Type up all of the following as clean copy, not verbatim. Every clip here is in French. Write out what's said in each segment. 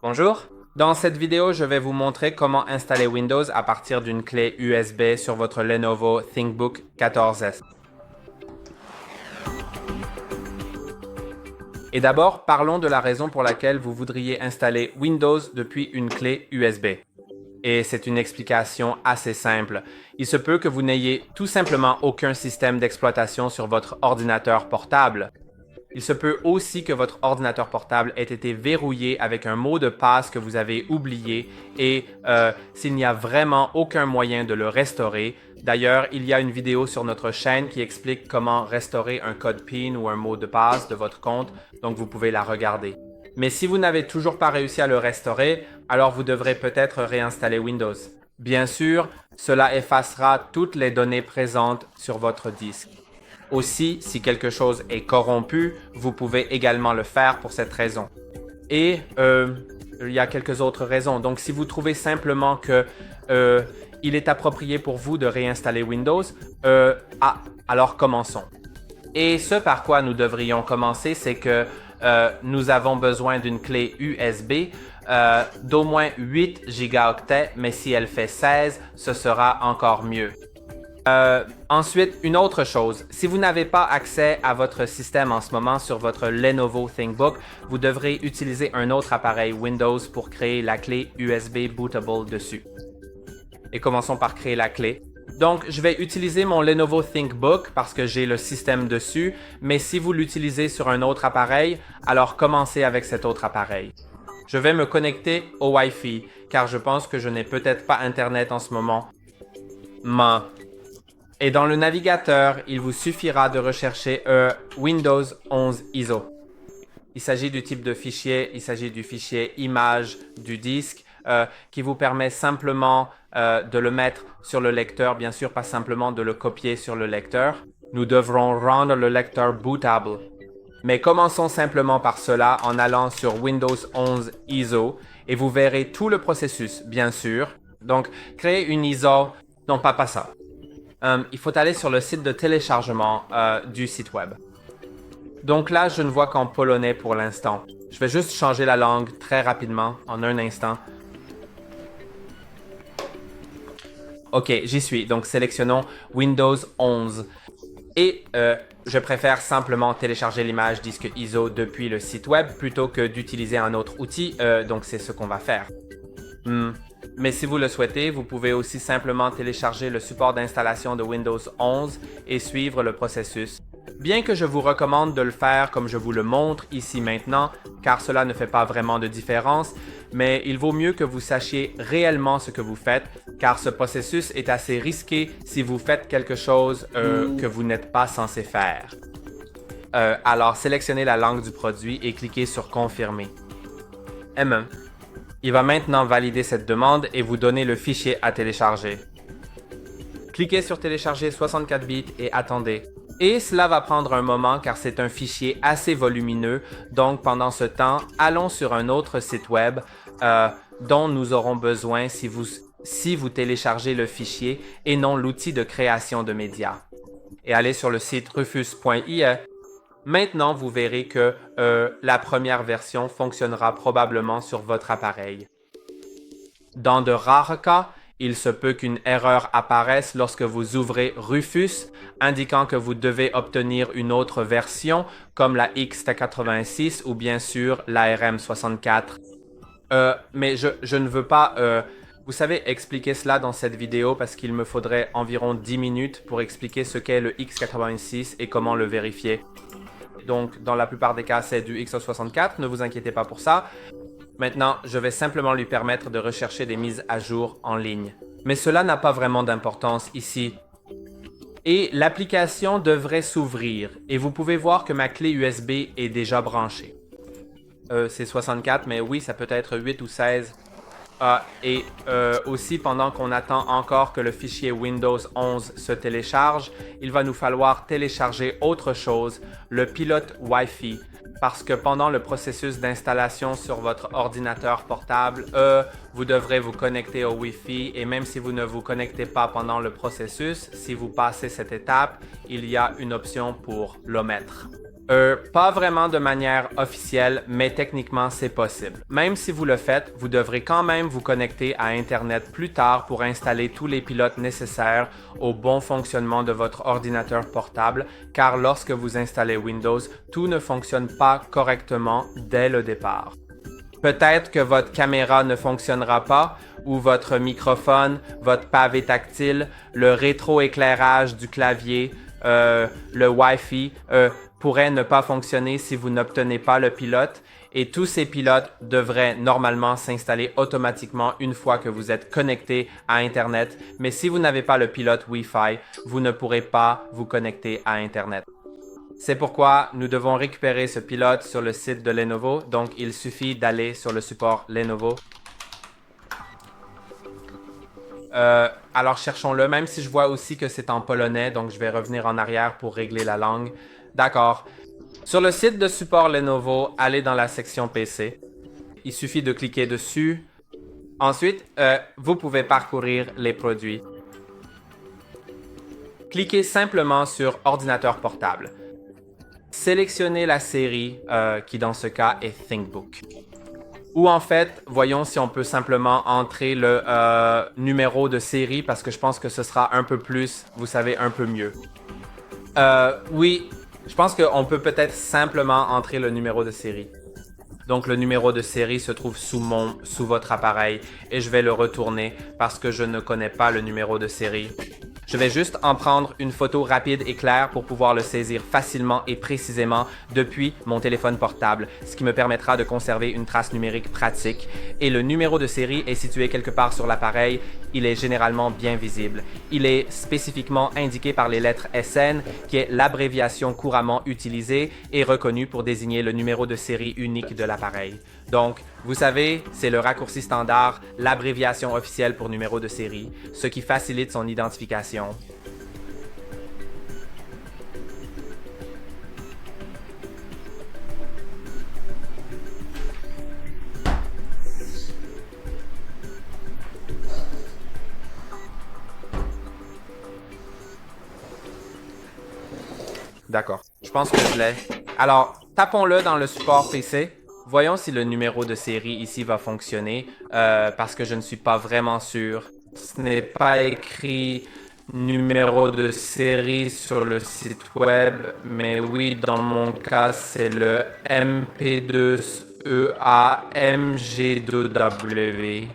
Bonjour. Dans cette vidéo, je vais vous montrer comment installer Windows à partir d'une clé USB sur votre Lenovo ThinkBook 14S. Et d'abord, parlons de la raison pour laquelle vous voudriez installer Windows depuis une clé USB. Et c'est une explication assez simple. Il se peut que vous n'ayez tout simplement aucun système d'exploitation sur votre ordinateur portable. Il se peut aussi que votre ordinateur portable ait été verrouillé avec un mot de passe que vous avez oublié et s'il n'y a vraiment aucun moyen de le restaurer. D'ailleurs, il y a une vidéo sur notre chaîne qui explique comment restaurer un code PIN ou un mot de passe de votre compte, donc vous pouvez la regarder. Mais si vous n'avez toujours pas réussi à le restaurer, alors vous devrez peut-être réinstaller Windows. Bien sûr, cela effacera toutes les données présentes sur votre disque. Aussi, si quelque chose est corrompu, vous pouvez également le faire pour cette raison. Et il y a quelques autres raisons. Donc, si vous trouvez simplement que il est approprié pour vous de réinstaller Windows, alors commençons. Et ce par quoi nous devrions commencer, c'est que nous avons besoin d'une clé USB d'au moins 8 gigaoctets, mais si elle fait 16, ce sera encore mieux. Ensuite, une autre chose, si vous n'avez pas accès à votre système en ce moment sur votre Lenovo ThinkBook, vous devrez utiliser un autre appareil Windows pour créer la clé USB bootable dessus. Et commençons par créer la clé. Donc, je vais utiliser mon Lenovo ThinkBook parce que j'ai le système dessus, mais si vous l'utilisez sur un autre appareil, alors commencez avec cet autre appareil. Je vais me connecter au Wi-Fi car je pense que je n'ai peut-être pas Internet en ce moment. Et dans le navigateur, il vous suffira de rechercher Windows 11 ISO. Il s'agit du type de fichier, il s'agit du fichier image du disque qui vous permet simplement de le mettre sur le lecteur, bien sûr pas simplement de le copier sur le lecteur. Nous devrons rendre le lecteur bootable. Mais commençons simplement par cela en allant sur Windows 11 ISO et vous verrez tout le processus, bien sûr. Donc, créer une ISO, non pas ça. Il faut aller sur le site de téléchargement du site web. Donc là, je ne vois qu'en polonais pour l'instant. Je vais juste changer la langue très rapidement, en un instant. Ok, j'y suis. Donc sélectionnons Windows 11. Et je préfère simplement télécharger l'image disque ISO depuis le site web plutôt que d'utiliser un autre outil. Donc c'est ce qu'on va faire. Mais si vous le souhaitez, vous pouvez aussi simplement télécharger le support d'installation de Windows 11 et suivre le processus. Bien que je vous recommande de le faire comme je vous le montre ici maintenant, car cela ne fait pas vraiment de différence, mais il vaut mieux que vous sachiez réellement ce que vous faites, car ce processus est assez risqué si vous faites quelque chose que vous n'êtes pas censé faire. Alors sélectionnez la langue du produit et cliquez sur Confirmer. M1. Il va maintenant valider cette demande et vous donner le fichier à télécharger. Cliquez sur Télécharger 64 bits et attendez. Et cela va prendre un moment car c'est un fichier assez volumineux, donc pendant ce temps, allons sur un autre site web dont nous aurons besoin si vous téléchargez le fichier et non l'outil de création de médias. Et allez sur le site rufus.ie. Maintenant, vous verrez que la première version fonctionnera probablement sur votre appareil. Dans de rares cas, il se peut qu'une erreur apparaisse lorsque vous ouvrez Rufus, indiquant que vous devez obtenir une autre version, comme la X86 ou bien sûr l'ARM64. Mais je ne veux pas, vous savez, expliquer cela dans cette vidéo parce qu'il me faudrait environ 10 minutes pour expliquer ce qu'est le X86 et comment le vérifier. Donc, dans la plupart des cas, c'est du X64, ne vous inquiétez pas pour ça. Maintenant, je vais simplement lui permettre de rechercher des mises à jour en ligne. Mais cela n'a pas vraiment d'importance ici. Et l'application devrait s'ouvrir. Et vous pouvez voir que ma clé USB est déjà branchée. C'est 64, mais oui, ça peut être 8 ou 16. Et aussi, pendant qu'on attend encore que le fichier Windows 11 se télécharge, il va nous falloir télécharger autre chose, le pilote Wi-Fi. Parce que pendant le processus d'installation sur votre ordinateur portable, vous devrez vous connecter au Wi-Fi et même si vous ne vous connectez pas pendant le processus, si vous passez cette étape, il y a une option pour l'omettre. Pas vraiment de manière officielle, mais techniquement c'est possible. Même si vous le faites, vous devrez quand même vous connecter à Internet plus tard pour installer tous les pilotes nécessaires au bon fonctionnement de votre ordinateur portable, car lorsque vous installez Windows, tout ne fonctionne pas correctement dès le départ. Peut-être que votre caméra ne fonctionnera pas, ou votre microphone, votre pavé tactile, le rétroéclairage du clavier, le Wi-Fi pourrait ne pas fonctionner si vous n'obtenez pas le pilote. Et tous ces pilotes devraient normalement s'installer automatiquement une fois que vous êtes connecté à Internet. Mais si vous n'avez pas le pilote Wi-Fi, vous ne pourrez pas vous connecter à Internet. C'est pourquoi nous devons récupérer ce pilote sur le site de Lenovo. Donc, il suffit d'aller sur le support Lenovo. Alors, cherchons-le, même si je vois aussi que c'est en polonais. Donc, je vais revenir en arrière pour régler la langue. D'accord. Sur le site de support Lenovo, allez dans la section PC. Il suffit de cliquer dessus. Ensuite, vous pouvez parcourir les produits. Cliquez simplement sur ordinateur portable. Sélectionnez la série qui dans ce cas est ThinkBook. Ou en fait, voyons si on peut simplement entrer le numéro de série parce que je pense que ce sera un peu plus, vous savez, un peu mieux. Oui, je pense qu'on peut peut-être simplement entrer le numéro de série. Donc le numéro de série se trouve sous votre appareil et je vais le retourner parce que je ne connais pas le numéro de série. Je vais juste en prendre une photo rapide et claire pour pouvoir le saisir facilement et précisément depuis mon téléphone portable, ce qui me permettra de conserver une trace numérique pratique. Et le numéro de série est situé quelque part sur l'appareil. Il est généralement bien visible. Il est spécifiquement indiqué par les lettres SN, qui est l'abréviation couramment utilisée et reconnue pour désigner le numéro de série unique de l'appareil. Donc, vous savez, c'est le raccourci standard, l'abréviation officielle pour numéro de série, ce qui facilite son identification. D'accord, je pense que je l'ai. Alors, tapons-le dans le support PC. Voyons si le numéro de série ici va fonctionner, parce que je ne suis pas vraiment sûr. Ce n'est pas écrit numéro de série sur le site web, mais oui, dans mon cas, c'est le MP2EAMG2W.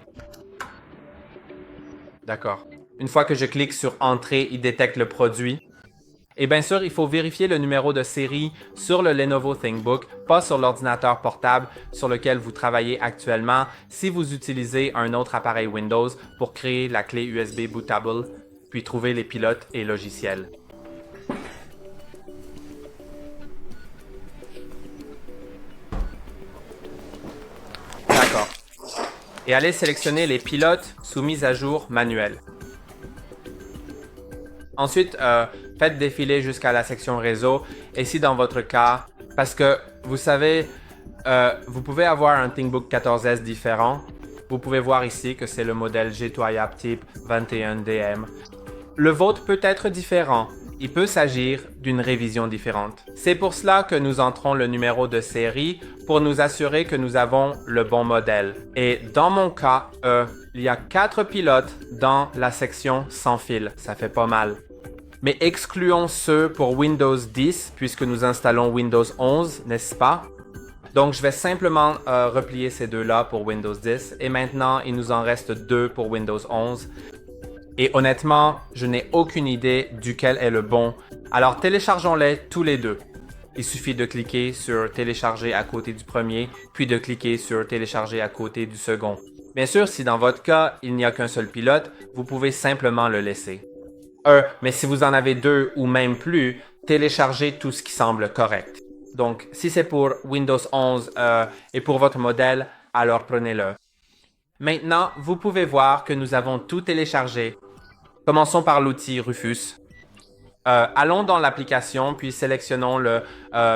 D'accord. Une fois que je clique sur Entrée, il détecte le produit. Et bien sûr, il faut vérifier le numéro de série sur le Lenovo ThinkBook, pas sur l'ordinateur portable sur lequel vous travaillez actuellement si vous utilisez un autre appareil Windows pour créer la clé USB bootable, puis trouver les pilotes et logiciels. D'accord. Et allez sélectionner les pilotes sous mise à jour manuelle. Ensuite, faites défiler jusqu'à la section réseau. Et si dans votre cas, parce que vous savez, vous pouvez avoir un ThinkBook 14S différent. Vous pouvez voir ici que c'est le modèle G2IAP type 21DM. Le vôtre peut être différent. Il peut s'agir d'une révision différente. C'est pour cela que nous entrons le numéro de série pour nous assurer que nous avons le bon modèle. Et dans mon cas, il y a 4 pilotes dans la section sans fil. Ça fait pas mal. Mais excluons ceux pour Windows 10 puisque nous installons Windows 11, n'est-ce pas? Donc je vais simplement replier ces deux-là pour Windows 10 et maintenant il nous en reste 2 pour Windows 11. Et honnêtement, je n'ai aucune idée duquel est le bon. Alors téléchargeons-les tous les deux. Il suffit de cliquer sur télécharger à côté du premier, puis de cliquer sur télécharger à côté du second. Bien sûr, si dans votre cas, il n'y a qu'un seul pilote, vous pouvez simplement le laisser. Mais si vous en avez 2 ou même plus, téléchargez tout ce qui semble correct. Donc, si c'est pour Windows 11 et pour votre modèle, alors prenez-le. Maintenant, vous pouvez voir que nous avons tout téléchargé. Commençons par l'outil Rufus. Allons dans l'application, puis sélectionnons le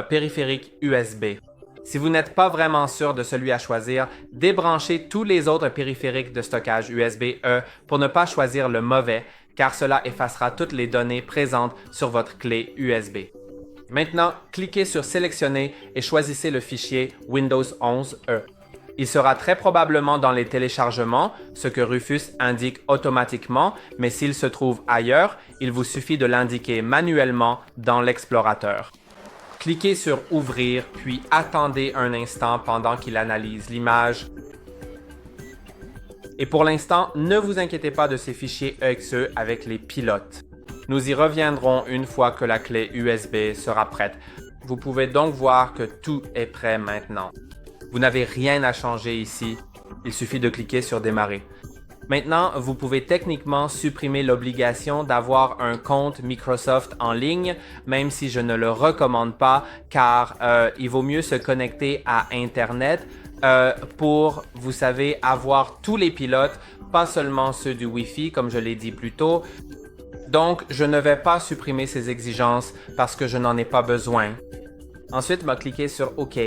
périphérique USB. Si vous n'êtes pas vraiment sûr de celui à choisir, débranchez tous les autres périphériques de stockage USB-E pour ne pas choisir le mauvais, car cela effacera toutes les données présentes sur votre clé USB. Maintenant, cliquez sur Sélectionner et choisissez le fichier Windows 11e. Il sera très probablement dans les téléchargements, ce que Rufus indique automatiquement, mais s'il se trouve ailleurs, il vous suffit de l'indiquer manuellement dans l'explorateur. Cliquez sur Ouvrir, puis attendez un instant pendant qu'il analyse l'image. Et pour l'instant, ne vous inquiétez pas de ces fichiers EXE avec les pilotes. Nous y reviendrons une fois que la clé USB sera prête. Vous pouvez donc voir que tout est prêt maintenant. Vous n'avez rien à changer ici, il suffit de cliquer sur Démarrer. Maintenant, vous pouvez techniquement supprimer l'obligation d'avoir un compte Microsoft en ligne, même si je ne le recommande pas, car il vaut mieux se connecter à Internet pour, vous savez, avoir tous les pilotes, pas seulement ceux du Wi-Fi, comme je l'ai dit plus tôt. Donc, je ne vais pas supprimer ces exigences parce que je n'en ai pas besoin. Ensuite, je vais cliquer sur OK.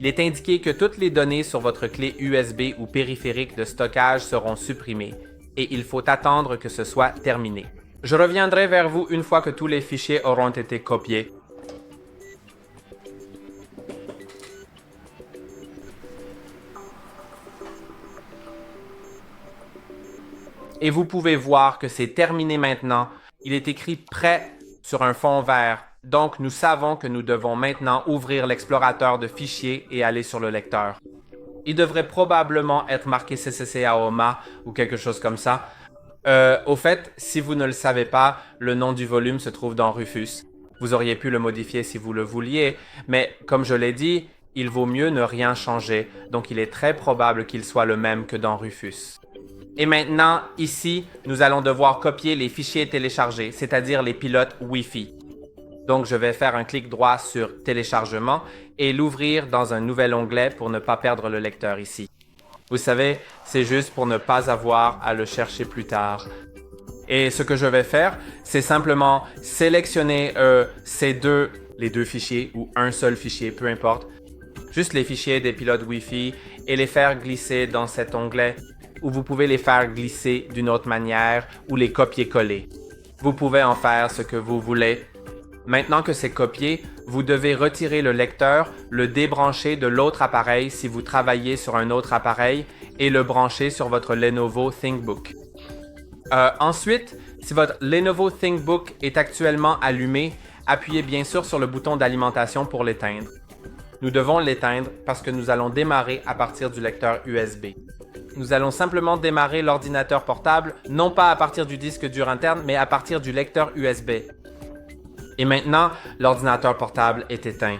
Il est indiqué que toutes les données sur votre clé USB ou périphérique de stockage seront supprimées et il faut attendre que ce soit terminé. Je reviendrai vers vous une fois que tous les fichiers auront été copiés. Et vous pouvez voir que c'est terminé maintenant. Il est écrit « Prêt » sur un fond vert. Donc, nous savons que nous devons maintenant ouvrir l'explorateur de fichiers et aller sur le lecteur. Il devrait probablement être marqué CCC AOMA ou quelque chose comme ça. Au fait, si vous ne le savez pas, le nom du volume se trouve dans Rufus. Vous auriez pu le modifier si vous le vouliez, mais comme je l'ai dit, il vaut mieux ne rien changer, donc il est très probable qu'il soit le même que dans Rufus. Et maintenant, ici, nous allons devoir copier les fichiers téléchargés, c'est-à-dire les pilotes Wi-Fi. Donc, je vais faire un clic droit sur Téléchargement et l'ouvrir dans un nouvel onglet pour ne pas perdre le lecteur ici. Vous savez, c'est juste pour ne pas avoir à le chercher plus tard. Et ce que je vais faire, c'est simplement sélectionner les deux fichiers ou un seul fichier, peu importe. Juste les fichiers des pilotes Wi-Fi et les faire glisser dans cet onglet où vous pouvez les faire glisser d'une autre manière ou les copier-coller. Vous pouvez en faire ce que vous voulez. Maintenant que c'est copié, vous devez retirer le lecteur, le débrancher de l'autre appareil si vous travaillez sur un autre appareil et le brancher sur votre Lenovo ThinkBook. Ensuite, si votre Lenovo ThinkBook est actuellement allumé, appuyez bien sûr sur le bouton d'alimentation pour l'éteindre. Nous devons l'éteindre parce que nous allons démarrer à partir du lecteur USB. Nous allons simplement démarrer l'ordinateur portable, non pas à partir du disque dur interne, mais à partir du lecteur USB. Et maintenant, l'ordinateur portable est éteint.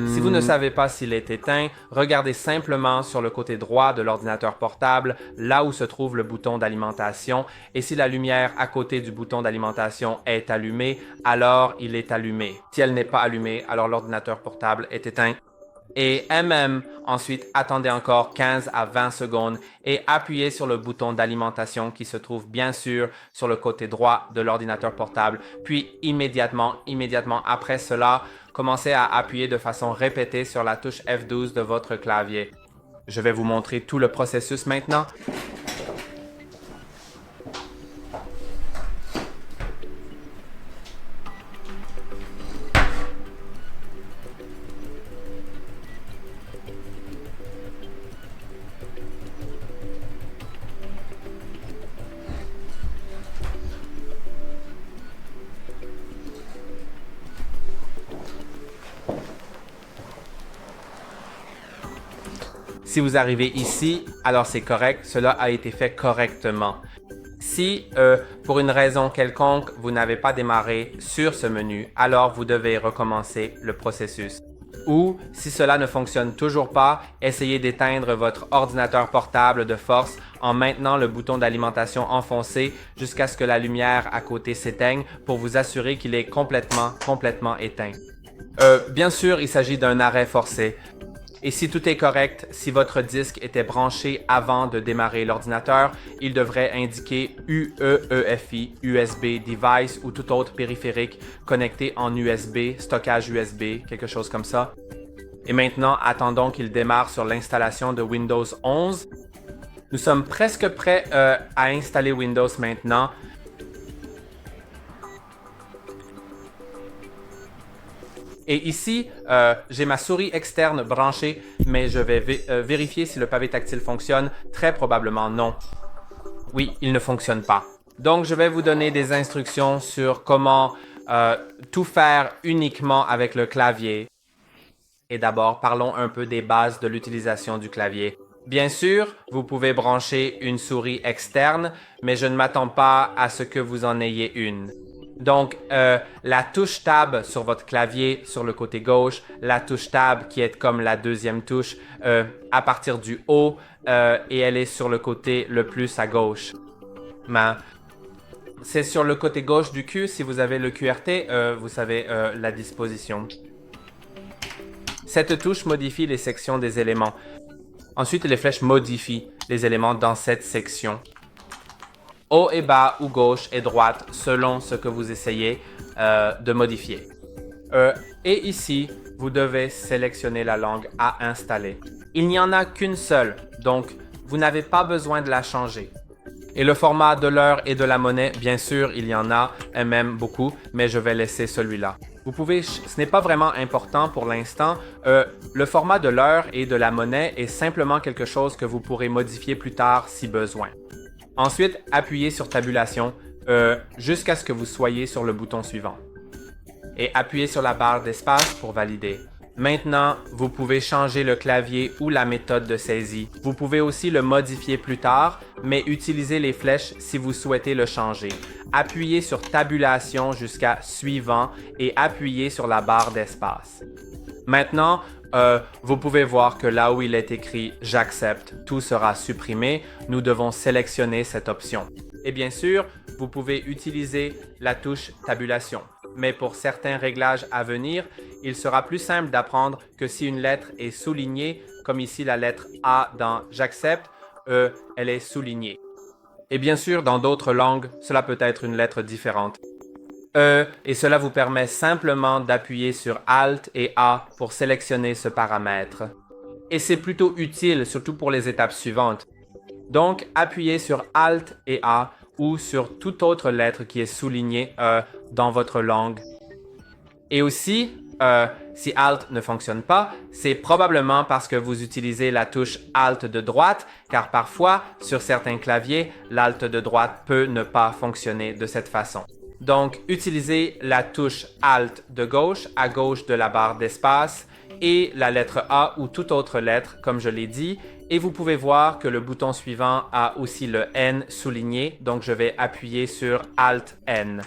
Si vous ne savez pas s'il est éteint, regardez simplement sur le côté droit de l'ordinateur portable, là où se trouve le bouton d'alimentation, et si la lumière à côté du bouton d'alimentation est allumée, alors il est allumé. Si elle n'est pas allumée, alors l'ordinateur portable est éteint. Et ensuite, attendez encore 15 à 20 secondes et appuyez sur le bouton d'alimentation qui se trouve bien sûr sur le côté droit de l'ordinateur portable. Puis immédiatement après cela, commencez à appuyer de façon répétée sur la touche F12 de votre clavier. Je vais vous montrer tout le processus maintenant. Si vous arrivez ici, alors c'est correct, cela a été fait correctement. Si, pour une raison quelconque, vous n'avez pas démarré sur ce menu, alors vous devez recommencer le processus. Ou, si cela ne fonctionne toujours pas, essayez d'éteindre votre ordinateur portable de force en maintenant le bouton d'alimentation enfoncé jusqu'à ce que la lumière à côté s'éteigne pour vous assurer qu'il est complètement éteint. Bien sûr, il s'agit d'un arrêt forcé. Et si tout est correct, si votre disque était branché avant de démarrer l'ordinateur, il devrait indiquer UEFI, USB Device ou tout autre périphérique connecté en USB, stockage USB, quelque chose comme ça. Et maintenant, attendons qu'il démarre sur l'installation de Windows 11. Nous sommes presque prêts à installer Windows maintenant. Et ici, j'ai ma souris externe branchée, mais je vais vérifier si le pavé tactile fonctionne. Très probablement non. Oui, il ne fonctionne pas. Donc, je vais vous donner des instructions sur comment tout faire uniquement avec le clavier. Et d'abord, parlons un peu des bases de l'utilisation du clavier. Bien sûr, vous pouvez brancher une souris externe, mais je ne m'attends pas à ce que vous en ayez une. Donc, la touche Tab sur votre clavier sur le côté gauche, la touche Tab qui est comme la deuxième touche à partir du haut et elle est sur le côté le plus à gauche. C'est sur le côté gauche du Q, si vous avez le QRT, vous savez la disposition. Cette touche modifie les sections des éléments. Ensuite, les flèches modifient les éléments dans cette section. Haut et bas ou gauche et droite selon ce que vous essayez de modifier. Et ici, vous devez sélectionner la langue à installer. Il n'y en a qu'une seule, donc vous n'avez pas besoin de la changer. Et le format de l'heure et de la monnaie, bien sûr, il y en a, et même beaucoup, mais je vais laisser celui-là. Vous pouvez, ce n'est pas vraiment important pour l'instant. Le format de l'heure et de la monnaie est simplement quelque chose que vous pourrez modifier plus tard si besoin. Ensuite, appuyez sur Tabulation jusqu'à ce que vous soyez sur le bouton suivant. Et appuyez sur la barre d'espace pour valider. Maintenant, vous pouvez changer le clavier ou la méthode de saisie. Vous pouvez aussi le modifier plus tard, mais utilisez les flèches si vous souhaitez le changer. Appuyez sur Tabulation jusqu'à Suivant et appuyez sur la barre d'espace. Maintenant, vous pouvez voir que là où il est écrit « J'accepte », tout sera supprimé. Nous devons sélectionner cette option. Et bien sûr, vous pouvez utiliser la touche « Tabulation ». Mais pour certains réglages à venir, il sera plus simple d'apprendre que si une lettre est soulignée, comme ici la lettre A dans « J'accepte », elle est soulignée. Et bien sûr, dans d'autres langues, cela peut être une lettre différente. Et cela vous permet simplement d'appuyer sur Alt et A pour sélectionner ce paramètre. Et c'est plutôt utile, surtout pour les étapes suivantes. Donc, appuyez sur Alt et A ou sur toute autre lettre qui est soulignée dans votre langue. Et aussi, si Alt ne fonctionne pas, c'est probablement parce que vous utilisez la touche Alt de droite, car parfois, sur certains claviers, l'Alt de droite peut ne pas fonctionner de cette façon. Donc, utilisez la touche Alt de gauche à gauche de la barre d'espace et la lettre A ou toute autre lettre, comme je l'ai dit, et vous pouvez voir que le bouton suivant a aussi le N souligné, donc je vais appuyer sur Alt N.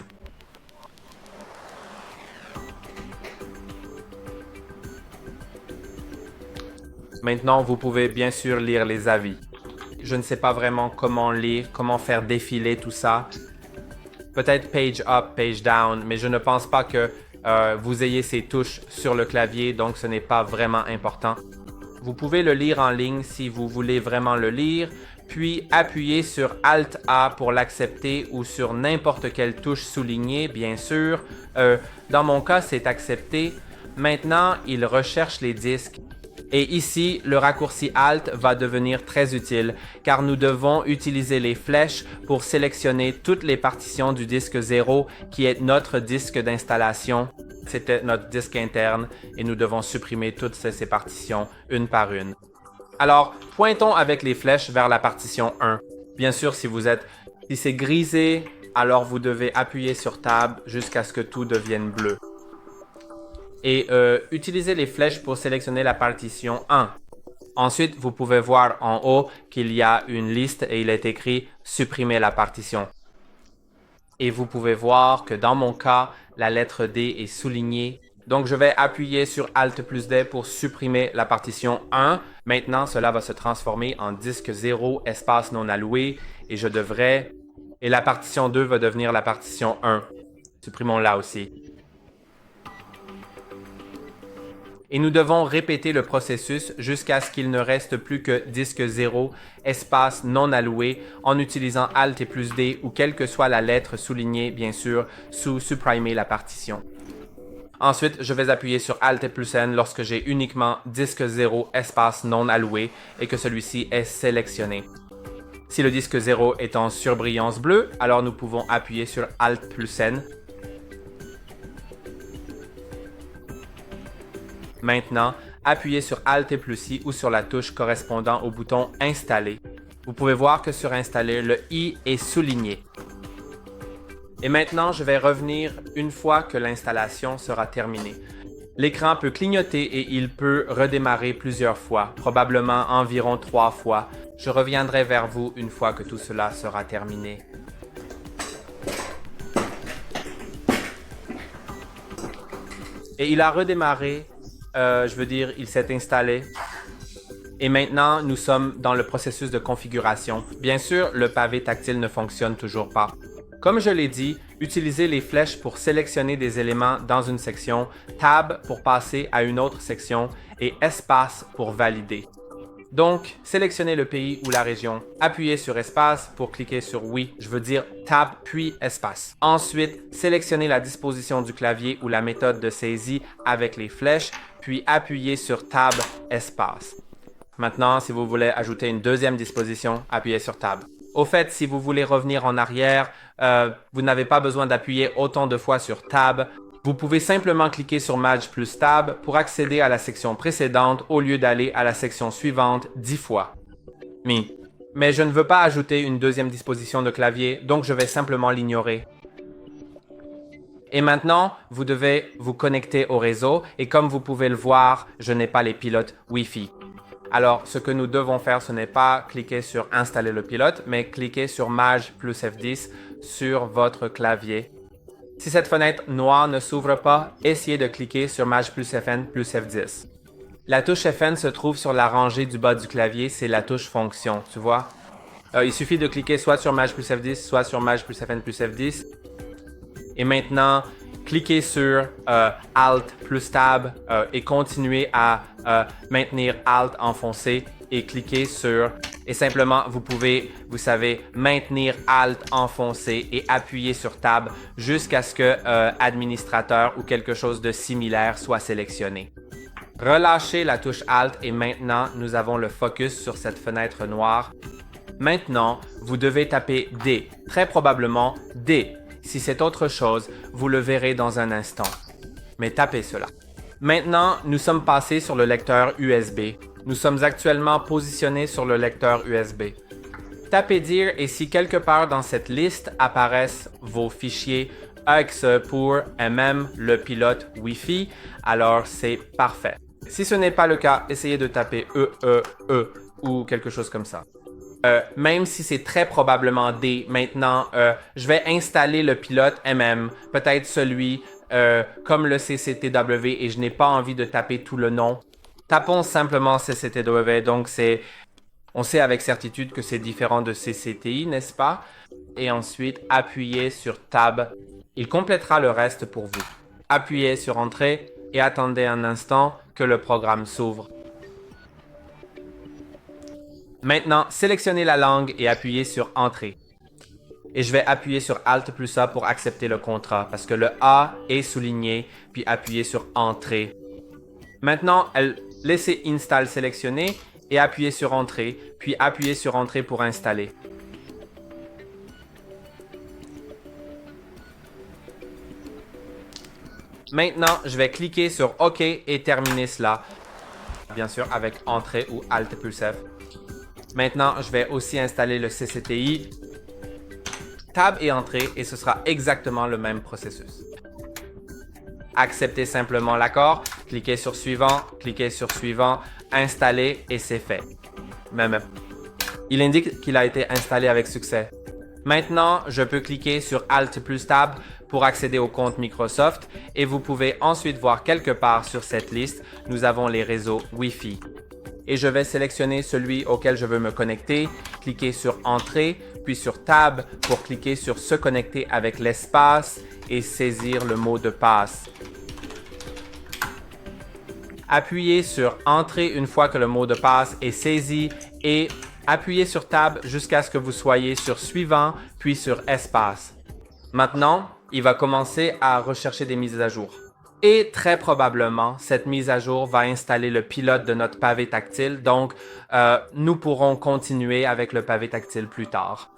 Maintenant, vous pouvez bien sûr lire les avis. Je ne sais pas vraiment comment lire, comment faire défiler tout ça. Peut-être page up, page down, mais je ne pense pas que vous ayez ces touches sur le clavier, donc ce n'est pas vraiment important. Vous pouvez le lire en ligne si vous voulez vraiment le lire, puis appuyez sur Alt A pour l'accepter ou sur n'importe quelle touche soulignée, bien sûr. Dans mon cas, c'est accepté. Maintenant, il recherche les disques. Et ici, le raccourci Alt va devenir très utile car nous devons utiliser les flèches pour sélectionner toutes les partitions du disque 0 qui est notre disque d'installation. C'était notre disque interne et nous devons supprimer toutes ces partitions une par une. Alors, pointons avec les flèches vers la partition 1. Bien sûr, si c'est grisé, alors vous devez appuyer sur Tab jusqu'à ce que tout devienne bleu. Et utilisez les flèches pour sélectionner la partition 1. Ensuite, vous pouvez voir en haut qu'il y a une liste et il est écrit « Supprimer la partition ». Et vous pouvez voir que dans mon cas, la lettre D est soulignée. Donc, je vais appuyer sur Alt plus D pour supprimer la partition 1. Maintenant, cela va se transformer en disque 0, espace non alloué. Et la partition 2 va devenir la partition 1. Supprimons-la aussi. Et nous devons répéter le processus jusqu'à ce qu'il ne reste plus que disque 0, espace non alloué, en utilisant Alt et plus D ou quelle que soit la lettre soulignée, bien sûr, sous supprimer la partition. Ensuite, je vais appuyer sur Alt et plus N lorsque j'ai uniquement disque 0, espace non alloué et que celui-ci est sélectionné. Si le disque 0 est en surbrillance bleue, alors nous pouvons appuyer sur Alt plus N. Maintenant, appuyez sur Alt et plus I ou sur la touche correspondant au bouton Installer. Vous pouvez voir que sur Installer, le I est souligné. Et maintenant, je vais revenir une fois que l'installation sera terminée. L'écran peut clignoter et il peut redémarrer plusieurs fois, probablement environ 3 fois. Je reviendrai vers vous une fois que tout cela sera terminé. Et il a redémarré, il s'est installé. Et maintenant, nous sommes dans le processus de configuration. Bien sûr, le pavé tactile ne fonctionne toujours pas. Comme je l'ai dit, utilisez les flèches pour sélectionner des éléments dans une section, Tab pour passer à une autre section et Espace pour valider. Donc, sélectionnez le pays ou la région, appuyez sur Espace pour cliquer sur Oui, je veux dire Tab puis Espace. Ensuite, sélectionnez la disposition du clavier ou la méthode de saisie avec les flèches, puis appuyez sur Tab Espace. Maintenant, si vous voulez ajouter une deuxième disposition, appuyez sur Tab. Au fait, si vous voulez revenir en arrière, vous n'avez pas besoin d'appuyer autant de fois sur Tab. Vous pouvez simplement cliquer sur Maj plus Tab pour accéder à la section précédente au lieu d'aller à la section suivante 10 fois. Mais je ne veux pas ajouter une deuxième disposition de clavier, donc je vais simplement l'ignorer. Et maintenant, vous devez vous connecter au réseau et comme vous pouvez le voir, je n'ai pas les pilotes Wi-Fi. Alors, ce que nous devons faire, ce n'est pas cliquer sur Installer le pilote, mais cliquer sur Maj plus F10 sur votre clavier. Si cette fenêtre noire ne s'ouvre pas, essayez de cliquer sur Maj plus Fn plus F10. La touche Fn se trouve sur la rangée du bas du clavier, c'est la touche fonction, tu vois. Il suffit de cliquer soit sur Maj plus F10, soit sur Maj plus Fn plus F10. Et maintenant, cliquez sur Alt plus Tab et continuez à maintenir Alt enfoncé et cliquez sur... Et simplement, vous pouvez, vous savez, maintenir Alt enfoncé et appuyer sur Tab jusqu'à ce que Administrateur ou quelque chose de similaire soit sélectionné. Relâchez la touche Alt et maintenant, nous avons le focus sur cette fenêtre noire. Maintenant, vous devez taper D, très probablement D. Si c'est autre chose, vous le verrez dans un instant. Mais tapez cela. Maintenant, nous sommes passés sur le lecteur USB. Nous sommes actuellement positionnés sur le lecteur USB. Tapez dire et si quelque part dans cette liste apparaissent vos fichiers EXE pour le pilote Wi-Fi, alors c'est parfait. Si ce n'est pas le cas, essayez de taper E ou quelque chose comme ça. Même si c'est très probablement D, maintenant, je vais installer le pilote peut-être celui comme le CCTW et je n'ai pas envie de taper tout le nom. Tapons simplement CCTW, donc on sait avec certitude que c'est différent de CCTI, n'est-ce pas? Et ensuite, appuyez sur Tab. Il complétera le reste pour vous. Appuyez sur Entrée et attendez un instant que le programme s'ouvre. Maintenant, sélectionnez la langue et appuyez sur Entrée. Et je vais appuyer sur Alt plus A pour accepter le contrat parce que le A est souligné, puis appuyez sur Entrée. Maintenant, laissez Install sélectionné et appuyez sur Entrée, puis appuyez sur Entrée pour installer. Maintenant, je vais cliquer sur OK et terminer cela. Bien sûr, avec Entrée ou Alt plus F. Maintenant, je vais aussi installer le CCTI. Tab et Entrée et ce sera exactement le même processus. Acceptez simplement l'accord, cliquez sur Suivant, Installer et c'est fait. Il indique qu'il a été installé avec succès. Maintenant, je peux cliquer sur Alt plus Tab pour accéder au compte Microsoft et vous pouvez ensuite voir quelque part sur cette liste, nous avons les réseaux Wi-Fi. Et je vais sélectionner celui auquel je veux me connecter, cliquer sur Entrée, puis sur Tab pour cliquer sur Se connecter avec l'espace et saisir le mot de passe. Appuyez sur Entrée une fois que le mot de passe est saisi et appuyez sur Tab jusqu'à ce que vous soyez sur Suivant, puis sur Espace. Maintenant, il va commencer à rechercher des mises à jour. Et très probablement, cette mise à jour va installer le pilote de notre pavé tactile, donc nous pourrons continuer avec le pavé tactile plus tard.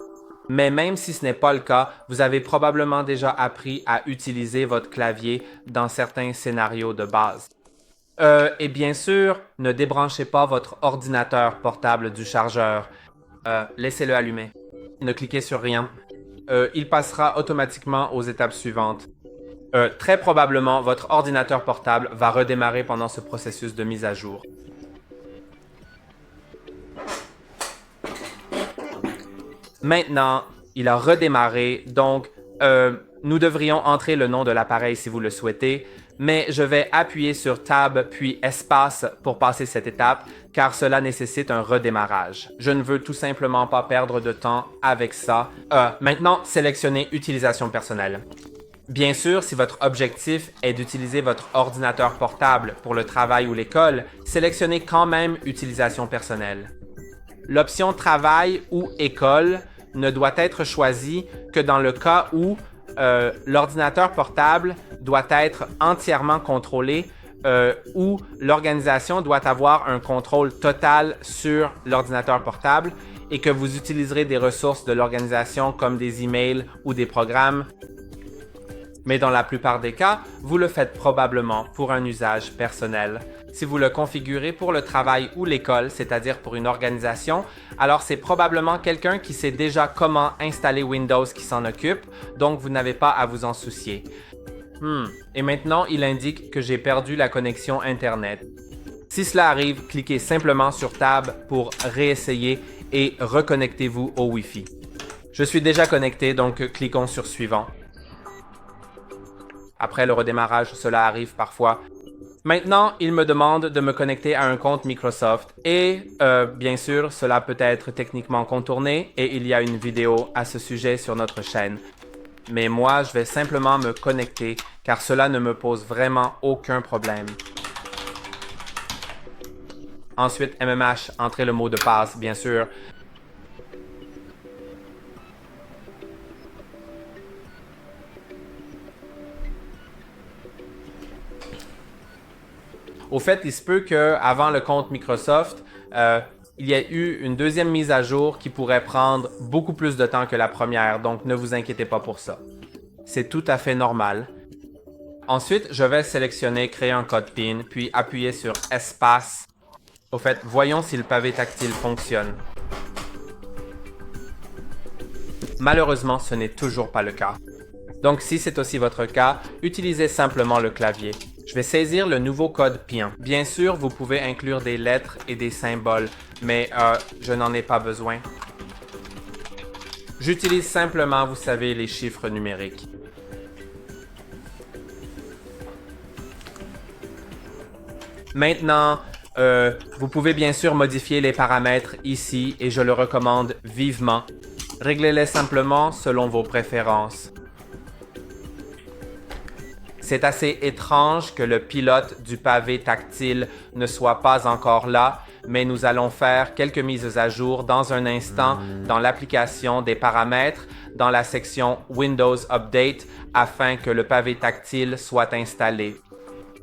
Mais même si ce n'est pas le cas, vous avez probablement déjà appris à utiliser votre clavier dans certains scénarios de base. Et bien sûr, ne débranchez pas votre ordinateur portable du chargeur. Laissez-le allumé. Ne cliquez sur rien. Il passera automatiquement aux étapes suivantes. Très probablement, votre ordinateur portable va redémarrer pendant ce processus de mise à jour. Maintenant, il a redémarré, donc nous devrions entrer le nom de l'appareil si vous le souhaitez, mais je vais appuyer sur Tab puis Espace pour passer cette étape, car cela nécessite un redémarrage. Je ne veux tout simplement pas perdre de temps avec ça. Maintenant, sélectionnez Utilisation personnelle. Bien sûr, si votre objectif est d'utiliser votre ordinateur portable pour le travail ou l'école, sélectionnez quand même Utilisation personnelle. L'option Travail ou École ne doit être choisie que dans le cas où l'ordinateur portable doit être entièrement contrôlé ou l'organisation doit avoir un contrôle total sur l'ordinateur portable et que vous utiliserez des ressources de l'organisation comme des emails ou des programmes. Mais dans la plupart des cas, vous le faites probablement pour un usage personnel. Si vous le configurez pour le travail ou l'école, c'est-à-dire pour une organisation, alors c'est probablement quelqu'un qui sait déjà comment installer Windows qui s'en occupe, donc vous n'avez pas à vous en soucier. Et maintenant, il indique que j'ai perdu la connexion Internet. Si cela arrive, cliquez simplement sur Tab pour réessayer et reconnectez-vous au Wi-Fi. Je suis déjà connecté, donc cliquons sur Suivant. Après le redémarrage, cela arrive parfois. Maintenant, il me demande de me connecter à un compte Microsoft et, bien sûr, cela peut être techniquement contourné et il y a une vidéo à ce sujet sur notre chaîne. Mais moi, je vais simplement me connecter car cela ne me pose vraiment aucun problème. Ensuite, MMH, entrez le mot de passe, bien sûr. Au fait, il se peut qu'avant le compte Microsoft, il y ait eu une deuxième mise à jour qui pourrait prendre beaucoup plus de temps que la première, donc ne vous inquiétez pas pour ça. C'est tout à fait normal. Ensuite, je vais sélectionner Créer un code PIN, puis appuyer sur Espace. Au fait, voyons si le pavé tactile fonctionne. Malheureusement, ce n'est toujours pas le cas. Donc si c'est aussi votre cas, utilisez simplement le clavier. Je vais saisir le nouveau code PIN. Bien sûr, vous pouvez inclure des lettres et des symboles, mais je n'en ai pas besoin. J'utilise simplement, vous savez, les chiffres numériques. Maintenant, vous pouvez bien sûr modifier les paramètres ici et je le recommande vivement. Réglez-les simplement selon vos préférences. C'est assez étrange que le pilote du pavé tactile ne soit pas encore là, mais nous allons faire quelques mises à jour dans un instant dans l'application des paramètres dans la section Windows Update afin que le pavé tactile soit installé.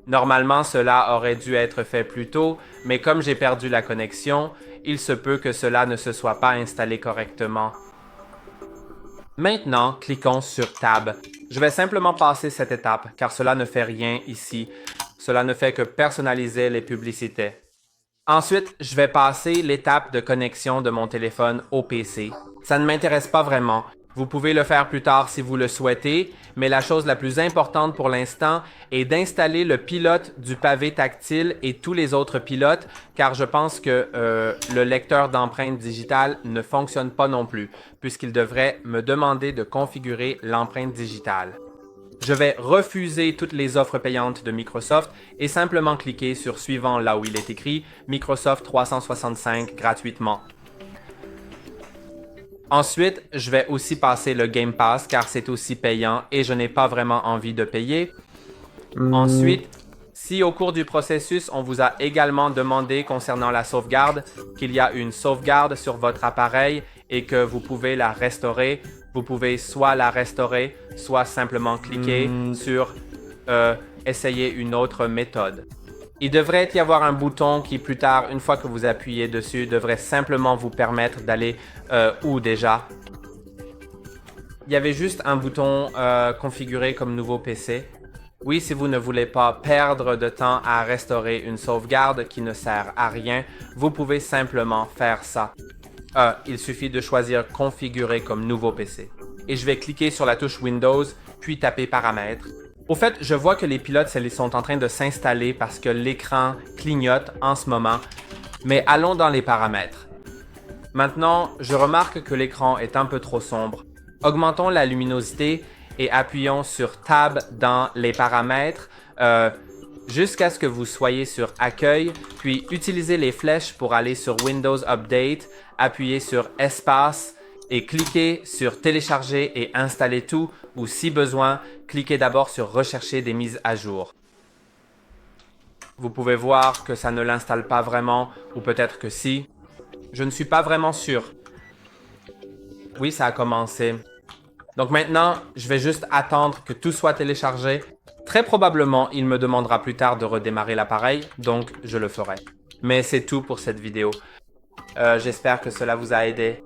Normalement, cela aurait dû être fait plus tôt, mais comme j'ai perdu la connexion, il se peut que cela ne se soit pas installé correctement. Maintenant, cliquons sur Tab. Je vais simplement passer cette étape, car cela ne fait rien ici. Cela ne fait que personnaliser les publicités. Ensuite, je vais passer l'étape de connexion de mon téléphone au PC. Ça ne m'intéresse pas vraiment. Vous pouvez le faire plus tard si vous le souhaitez, mais la chose la plus importante pour l'instant est d'installer le pilote du pavé tactile et tous les autres pilotes, car je pense que le lecteur d'empreintes digitales ne fonctionne pas non plus, puisqu'il devrait me demander de configurer l'empreinte digitale. Je vais refuser toutes les offres payantes de Microsoft et simplement cliquer sur Suivant là où il est écrit Microsoft 365 gratuitement. Ensuite, je vais aussi passer le Game Pass car c'est aussi payant et je n'ai pas vraiment envie de payer. Ensuite, si au cours du processus, on vous a également demandé concernant la sauvegarde qu'il y a une sauvegarde sur votre appareil et que vous pouvez la restaurer, vous pouvez soit la restaurer, soit simplement cliquer sur essayer une autre méthode. Il devrait y avoir un bouton qui plus tard, une fois que vous appuyez dessus, devrait simplement vous permettre d'aller où déjà. Il y avait juste un bouton configuré comme nouveau PC. Oui, si vous ne voulez pas perdre de temps à restaurer une sauvegarde qui ne sert à rien, vous pouvez simplement faire ça. Il suffit de choisir Configurer comme nouveau PC. Et je vais cliquer sur la touche Windows, puis taper Paramètres. Au fait, je vois que les pilotes sont en train de s'installer parce que l'écran clignote en ce moment. Mais allons dans les paramètres. Maintenant, je remarque que l'écran est un peu trop sombre. Augmentons la luminosité et appuyons sur Tab dans les paramètres jusqu'à ce que vous soyez sur Accueil, puis utilisez les flèches pour aller sur Windows Update, appuyez sur Espace et cliquez sur Télécharger et installer tout, ou si besoin, cliquez d'abord sur Rechercher des mises à jour. Vous pouvez voir que ça ne l'installe pas vraiment, ou peut-être que si. Je ne suis pas vraiment sûr. Oui, ça a commencé. Donc maintenant, je vais juste attendre que tout soit téléchargé. Très probablement, il me demandera plus tard de redémarrer l'appareil, donc je le ferai. Mais c'est tout pour cette vidéo. J'espère que cela vous a aidé.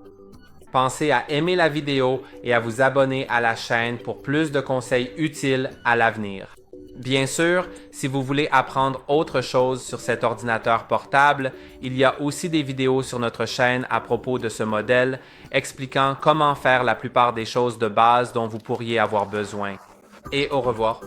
Pensez à aimer la vidéo et à vous abonner à la chaîne pour plus de conseils utiles à l'avenir. Bien sûr, si vous voulez apprendre autre chose sur cet ordinateur portable, il y a aussi des vidéos sur notre chaîne à propos de ce modèle, expliquant comment faire la plupart des choses de base dont vous pourriez avoir besoin. Et au revoir.